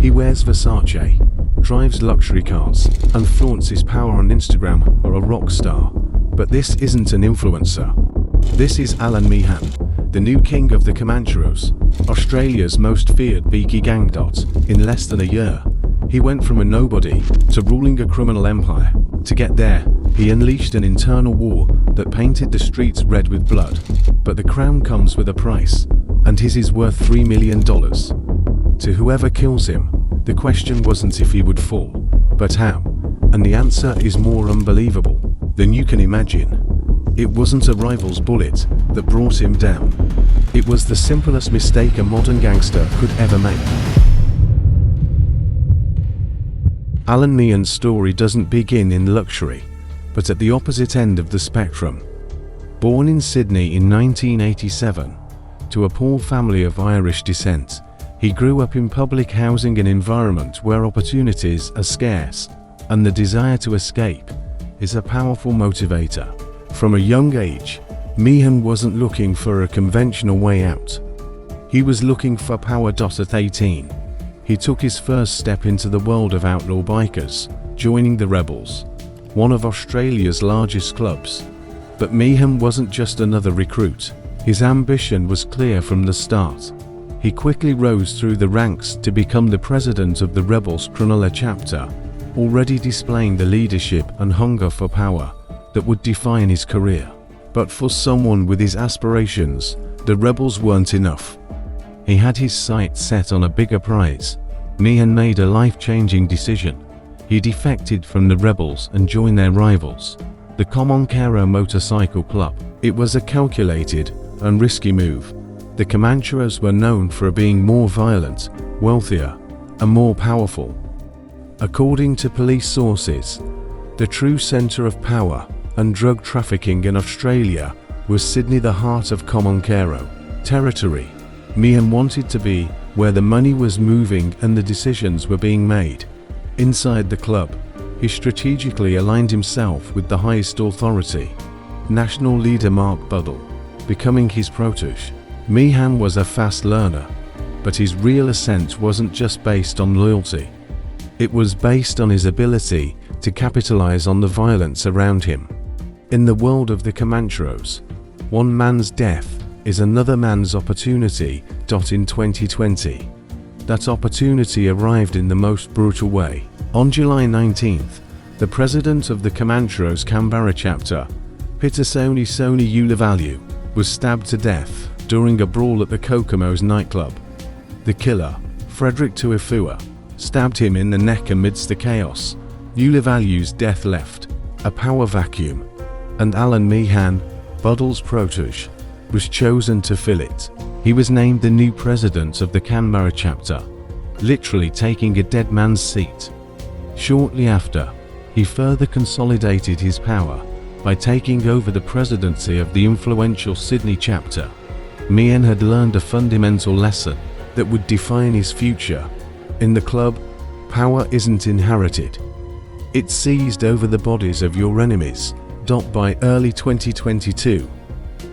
He wears Versace, drives luxury cars, and flaunts his power on Instagram or a rock star. But this isn't an influencer. This is Allan Meehan, the new king of the Comancheros, Australia's most feared Bikie gang. In less than a year, he went from a nobody to ruling a criminal empire. To get there, he unleashed an internal war that painted the streets red with blood. But the crown comes with a price, and his is worth $3 million. To whoever kills him, the question wasn't if he would fall, but how, and the answer is more unbelievable than you can imagine. It wasn't a rival's bullet that brought him down. It was the simplest mistake a modern gangster could ever make. Allan Meehan's story doesn't begin in luxury, but at the opposite end of the spectrum. Born in Sydney in 1987, to a poor family of Irish descent, he grew up in public housing, an environment where opportunities are scarce, and the desire to escape is a powerful motivator. From a young age, Meehan wasn't looking for a conventional way out. He was looking for power. At 18, he took his first step into the world of outlaw bikers, joining the Rebels, one of Australia's largest clubs. But Meehan wasn't just another recruit. His ambition was clear from the start. He quickly rose through the ranks to become the president of the Rebels Cronulla chapter, already displaying the leadership and hunger for power that would define his career. But for someone with his aspirations, the Rebels weren't enough. He had his sights set on a bigger prize. Meehan made a life-changing decision. He defected from the Rebels and joined their rivals, the Comancheros motorcycle club. It was a calculated and risky move. The Comancheros were known for being more violent, wealthier, and more powerful. According to police sources, the true center of power and drug trafficking in Australia was Sydney, the heart of Comanchero territory. Meehan wanted to be where the money was moving and the decisions were being made. Inside the club, he strategically aligned himself with the highest authority, national leader Mark Buddle, becoming his protege. Meehan was a fast learner, but his real ascent wasn't just based on loyalty. It was based on his ability to capitalize on the violence around him. In the world of the Comancheros, one man's death is another man's opportunity. In 2020, that opportunity arrived in the most brutal way. On July 19th, the president of the Comancheros Canberra chapter, Peter Sony Ulivalu, was stabbed to death during a brawl at the Kokomo's nightclub. The killer, Frederick Tuifua, stabbed him in the neck amidst the chaos. Ulivalu's death left a power vacuum, and Allan Meehan, Buddle's protege, was chosen to fill it. He was named the new president of the Canberra chapter, literally taking a dead man's seat. Shortly after, he further consolidated his power by taking over the presidency of the influential Sydney chapter. Meehan had learned a fundamental lesson that would define his future. In the club, power isn't inherited. It's seized over the bodies of your enemies. By early 2022,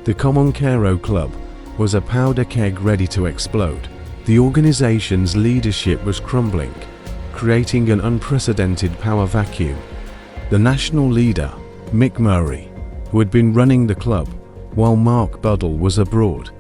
the Comanchero Club was a powder keg ready to explode. The organization's leadership was crumbling, creating an unprecedented power vacuum. The national leader, Mick Murray, who had been running the club while Mark Buddle was abroad,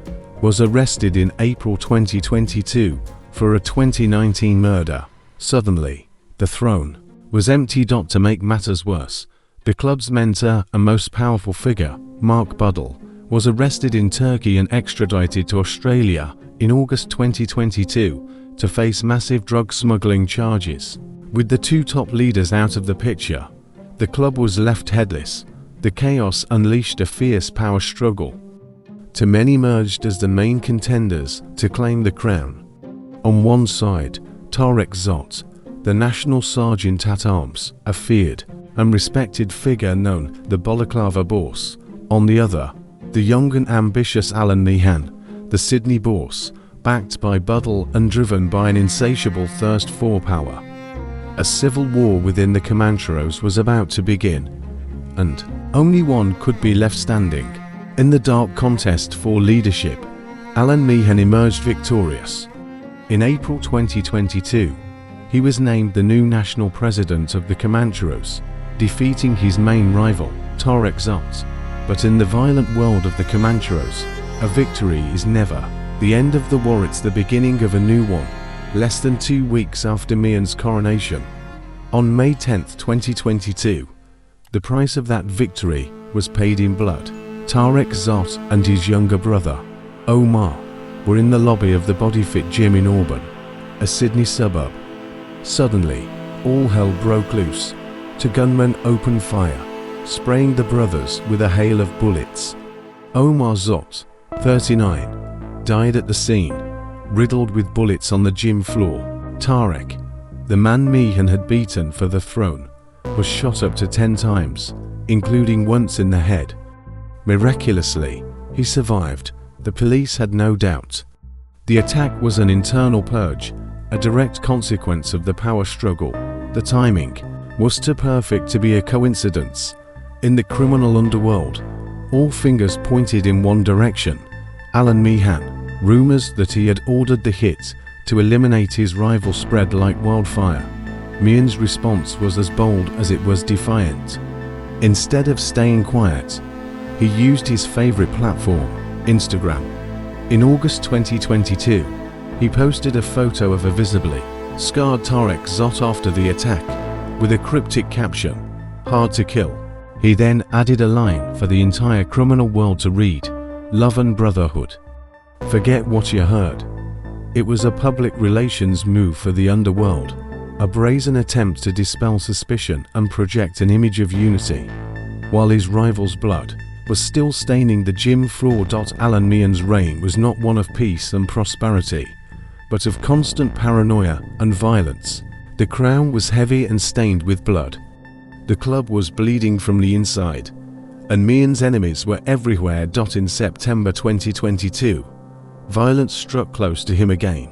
was arrested in April 2022 for a 2019 murder. Suddenly, the throne was empty. To make matters worse, the club's mentor and most powerful figure, Mark Buddle, was arrested in Turkey and extradited to Australia in August 2022 to face massive drug smuggling charges. With the two top leaders out of the picture, the club was left headless. The chaos unleashed a fierce power struggle. Too many emerged as the main contenders to claim the crown. On one side, Tarek Zot, the national sergeant at arms, a feared and respected figure known the Balaclava Boss. On the other, the young and ambitious Allan Meehan, the Sydney boss, backed by Buddle and driven by an insatiable thirst for power. A civil war within the Comancheros was about to begin, and only one could be left standing. In the dark contest for leadership, Allan Meehan emerged victorious. In April 2022, He was named the new national president of the Comancheros, defeating his main rival, Tarek Zot. But in the violent world of the Comancheros, a victory is never the end of the war, it's the beginning of a new one. Less than 2 weeks after Meehan's coronation, on May 10, 2022, the price of that victory was paid in blood. Tarek Zot and his younger brother, Omar, were in the lobby of the BodyFit gym in Auburn, a Sydney suburb. Suddenly, all hell broke loose. Two gunmen opened fire, spraying the brothers with a hail of bullets. Omar Zot, 39, died at the scene, riddled with bullets on the gym floor. Tarek, the man Meehan had beaten for the throne, was shot up to 10 times, including once in the head. Miraculously, he survived. The police had no doubt. The attack was an internal purge, a direct consequence of the power struggle. The timing was too perfect to be a coincidence. In the criminal underworld, all fingers pointed in one direction: Allan Meehan. Rumors that he had ordered the hit to eliminate his rival spread like wildfire. Meehan's response was as bold as it was defiant. Instead of staying quiet, he used his favorite platform, Instagram. In August 2022, he posted a photo of a visibly scarred Tarek Zot after the attack, with a cryptic caption, "Hard to kill." He then added a line for the entire criminal world to read, "Love and brotherhood." Forget what you heard. It was a public relations move for the underworld, a brazen attempt to dispel suspicion and project an image of unity. While his rival's blood was still staining the gym floor, Allan Meehan's reign was not one of peace and prosperity, but of constant paranoia and violence. The crown was heavy and stained with blood. The club was bleeding from the inside, and Meehan's enemies were everywhere. In September 2022, violence struck close to him again.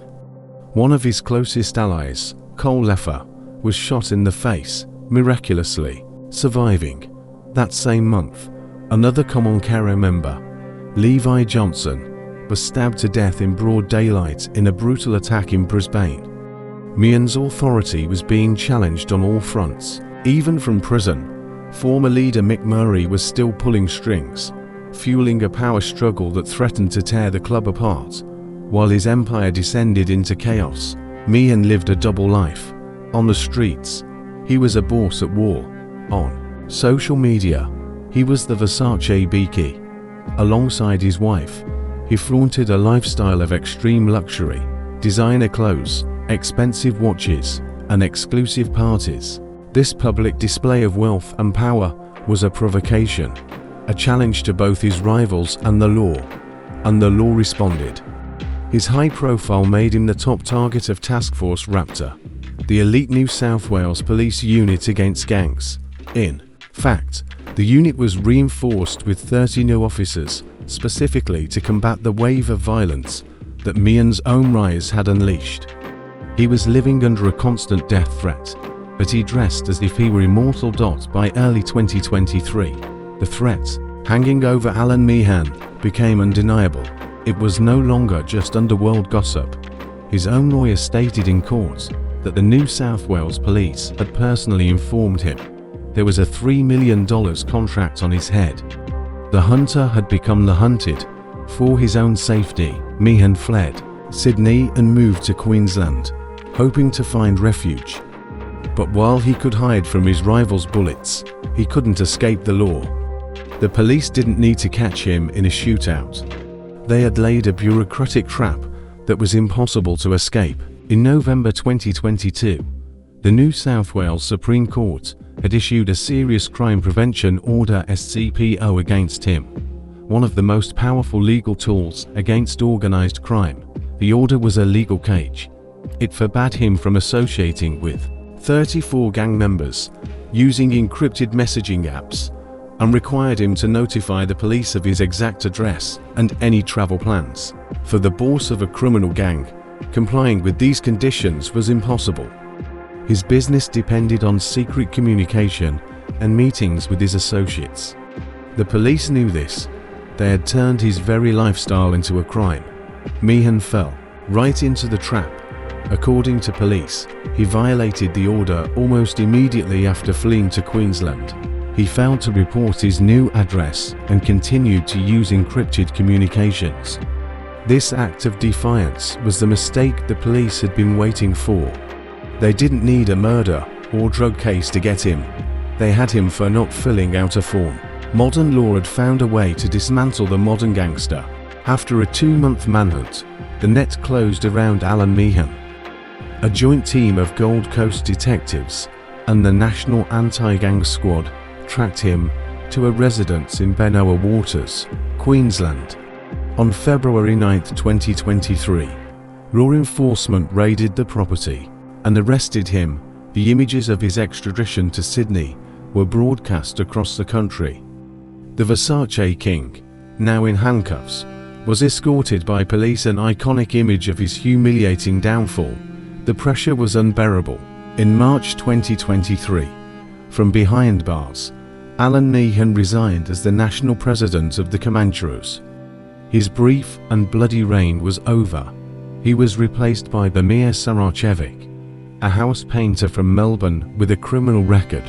One of his closest allies, Cole Leffer, was shot in the face, miraculously surviving. That same month, another Comanchero member, Levi Johnson, was stabbed to death in broad daylight in a brutal attack in Brisbane. Meehan's authority was being challenged on all fronts. Even from prison, former leader Mick Murray was still pulling strings, fueling a power struggle that threatened to tear the club apart. While his empire descended into chaos, Meehan lived a double life. On the streets, he was a boss at war. On social media, he was the Versace Bikie. Alongside his wife, he flaunted a lifestyle of extreme luxury, designer clothes, expensive watches, and exclusive parties. This public display of wealth and power was a provocation, a challenge to both his rivals and the law responded. His high profile made him the top target of Task Force Raptor, the elite New South Wales police unit against gangs. In fact, the unit was reinforced with 30 new officers, specifically to combat the wave of violence that Meehan's own rise had unleashed. He was living under a constant death threat, but he dressed as if he were immortal. By early 2023, the threat hanging over Allan Meehan became undeniable. It was no longer just underworld gossip. His own lawyer stated in court that the New South Wales police had personally informed him there was a $3 million contract on his head. The hunter had become the hunted. For his own safety, Meehan fled Sydney and moved to Queensland, hoping to find refuge. But while he could hide from his rival's bullets, he couldn't escape the law. The police didn't need to catch him in a shootout. They had laid a bureaucratic trap that was impossible to escape. In November 2022, the New South Wales Supreme Court had issued a Serious Crime Prevention Order (SCPO) against him, one of the most powerful legal tools against organised crime. The order was a legal cage. It forbade him from associating with 34 gang members, using encrypted messaging apps, and required him to notify the police of his exact address and any travel plans. For the boss of a criminal gang, complying with these conditions was impossible. His business depended on secret communication and meetings with his associates. The police knew this. They had turned his very lifestyle into a crime. Meehan fell right into the trap. According to police, he violated the order almost immediately after fleeing to Queensland. He failed to report his new address and continued to use encrypted communications. This act of defiance was the mistake the police had been waiting for. They didn't need a murder or drug case to get him. They had him for not filling out a form. Modern law had found a way to dismantle the modern gangster. After a 2-month manhunt, the net closed around Allan Meehan. A joint team of Gold Coast detectives and the National Anti-Gang Squad tracked him to a residence in Paranoia Waters, Queensland. On February 9, 2023, law enforcement raided the property and arrested him. The images of his extradition to Sydney were broadcast across the country. The Versace King, now in handcuffs, was escorted by police. An iconic image of his humiliating downfall. The pressure was unbearable. In March 2023, from behind bars, Allan Meehan resigned as the national president of the Comancheros. His brief and bloody reign was over. He was replaced by Bamir Saracevic, a house painter from Melbourne with a criminal record.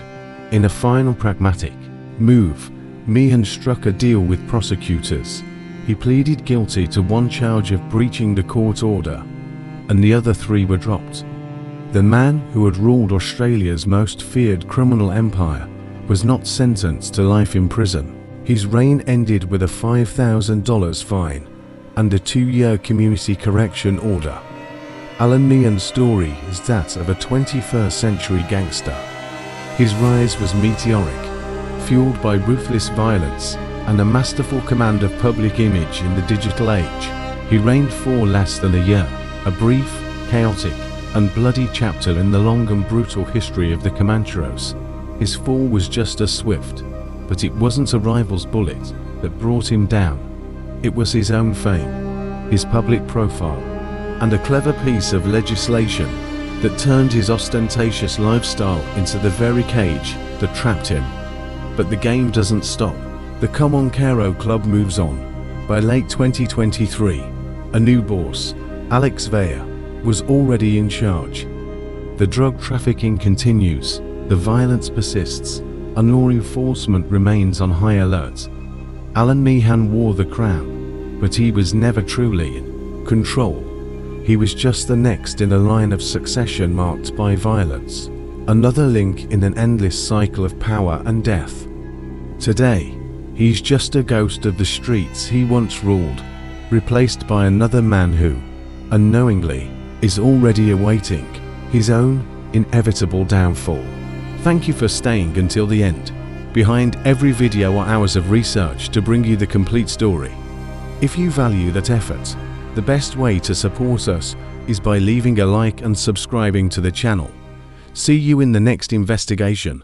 In a final pragmatic move, Meehan struck a deal with prosecutors. He pleaded guilty to one charge of breaching the court order, and the other 3 were dropped. The man who had ruled Australia's most feared criminal empire was not sentenced to life in prison. His reign ended with a $5,000 fine and a 2-year community correction order. Allan Meehan's story is that of a 21st century gangster. His rise was meteoric, fueled by ruthless violence and a masterful command of public image in the digital age. He reigned for less than a year, a brief, chaotic, and bloody chapter in the long and brutal history of the Comancheros. His fall was just as swift, but it wasn't a rival's bullet that brought him down. It was his own fame, his public profile, and a clever piece of legislation that turned his ostentatious lifestyle into the very cage that trapped him. But the game doesn't stop. The Comancheros club moves on. By late 2023, a new boss, Alex Vea, was already in charge. The drug trafficking continues, the violence persists, and law enforcement remains on high alert. Allan Meehan wore the crown, but he was never truly in control. He was just the next in a line of succession marked by violence, another link in an endless cycle of power and death. Today, he's just a ghost of the streets he once ruled, replaced by another man who, unknowingly, is already awaiting his own inevitable downfall. Thank you for staying until the end. Behind every video are hours of research to bring you the complete story. If you value that effort, the best way to support us is by leaving a like and subscribing to the channel. See you in the next investigation.